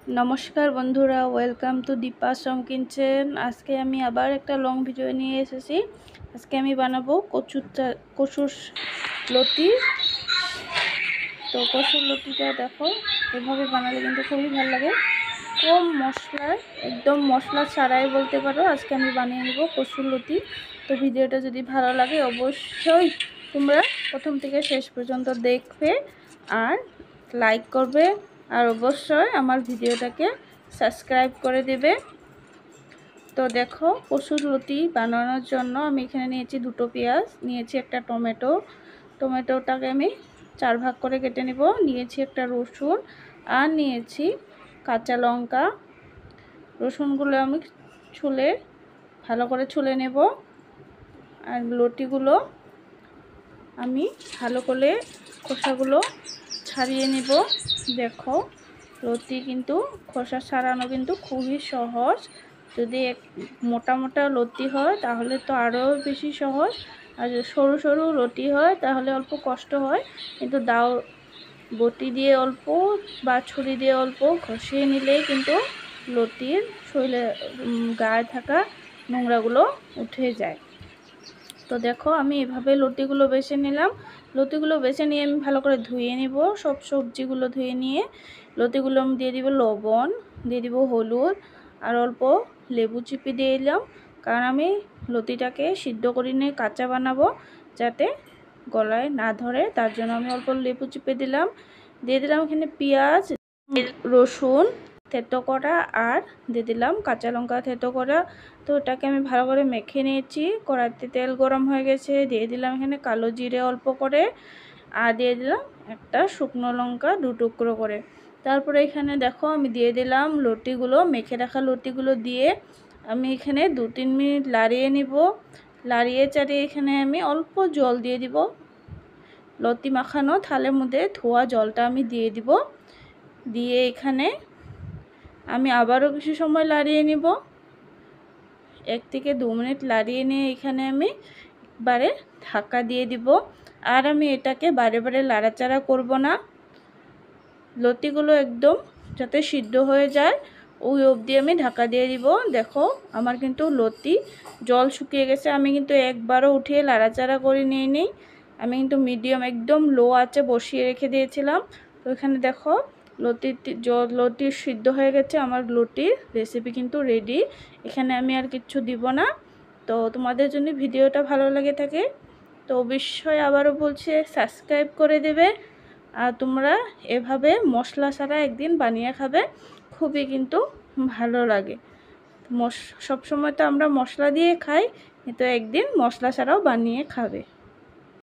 নমস্কার বন্ধুরা, welcome to দীপাসম kitchen. আজকে আমি আবার একটা লং ভিডিও নিয়ে এসেছি। আজকে আমি বানাবো কচুর লতি। তো কচুর লতিটা দেখো, এভাবে বানালে কিন্তু খুবই ভালো লাগে। কম মশলায়, একদম মশলা ছাড়াই বলতে পারো, আজকে আমি বানিয়ে নেব কচুর লতি। তো ভিডিওটা যদি ভালো লাগে অবশ্যই তোমরা প্রথম থেকে শেষ পর্যন্ত দেখবে আর লাইক করবে, আর অবশ্যই আমার ভিডিওটাকে সাবস্ক্রাইব করে দেবে। তো দেখো, কচুর লতি বানানোর জন্য আমি এখানে নিয়েছি দুটো পেঁয়াজ, নিয়েছি একটা টমেটোটাকে আমি 4 ভাগ করে কেটে নেব, নিয়েছি একটা রসুন আর নিয়েছি কাঁচা লঙ্কা। রসুনগুলো আমি ভালো করে ছুলে নেব, আর লতিগুলো আমি ভালো করে খোসাগুলো ছাড়িয়ে নেব। দেখো, লতি কিন্তু খোসা ছাড়ানো কিন্তু খুবই সহজ। যদি মোটা মোটা লতি হয় তাহলে তো আরও বেশি সহজ, আর যদি সরু সরু লতি হয় তাহলে অল্প কষ্ট হয়। কিন্তু বটি দিয়ে অল্প বা ছুরি দিয়ে অল্প ঘষিয়ে নিলেই কিন্তু লতির শরীরে গায়ে থাকা নোংরাগুলো উঠে যায়। তো দেখো, আমি এভাবে লতিগুলো বেছে নিলাম। লতিগুলো বেছে নিয়ে আমি ভালো করে ধুয়ে নিব। সব সবজিগুলো ধুয়ে নিয়ে লতিগুলো আমি দিয়ে দিব লবণ, দিয়ে দিব হলুদ আর অল্প লেবু চিপে দিয়ে দিলাম, কারণ আমি লতিটাকে সিদ্ধ করে নিয়ে কাঁচা বানাবো, যাতে গলায় না ধরে, তার জন্য আমি অল্প লেবু চিপে দিলাম। দিয়ে দিলাম এখানে পেঁয়াজ, রসুন থেতো করা, আর দিয়ে দিলাম কাঁচা লঙ্কা থেতো করা। তো ওটাকে আমি ভালো করে মেখে নিয়েছি। কড়াইতে তেল গরম হয়ে গেছে, দিয়ে দিলাম এখানে কালো জিরে অল্প করে, আর দিয়ে দিলাম একটা শুকনো লঙ্কা 2 টুকরো করে। তারপরে এখানে দেখো, আমি দিয়ে দিলাম লতিগুলো, মেখে রাখা লতিগুলো দিয়ে আমি এখানে 2-3 মিনিট লাড়িয়ে নিব। লাড়িয়ে চাড়িয়ে এখানে আমি অল্প জল দিয়ে দিব। লতি মাখানো থালের মধ্যে ধোয়া জলটা আমি দিয়ে দিব। দিয়ে এখানে আমি আবারও কিছু সময় লাড়িয়ে নিব। 1 থেকে 2 মিনিট লাড়িয়ে নিয়ে এখানে আমি একবারে ঢাকা দিয়ে দিব। আর আমি এটাকে বারে বারে লাড়াচাড়া করব না, লতিগুলো একদম যাতে সিদ্ধ হয়ে যায় ওই অবধি আমি ঢাকা দিয়ে দিব। দেখো, আমার কিন্তু লতি জল শুকিয়ে গেছে। আমি কিন্তু একবারও উঠিয়ে লাড়াচাড়া করে নিয়ে নিই, আমি কিন্তু মিডিয়াম একদম লো আঁচে বসিয়ে রেখে দিয়েছিলাম। তো এখানে দেখো, লতি সিদ্ধ হয়ে গেছে। আমার লতির রেসিপি কিন্তু রেডি। এখানে আমি আর কিচ্ছু দিব না। তো তোমাদের যদি ভিডিওটা ভালো লাগে থাকে তো অবশ্যই আবারও বলছি সাবস্ক্রাইব করে দেবে, আর তোমরা এভাবে মশলা ছাড়া একদিন বানিয়ে খাবে, খুবই কিন্তু ভালো লাগে। সবসময় তো আমরা মশলা দিয়ে খাই, কিন্তু একদিন মশলা ছাড়াও বানিয়ে খাবে।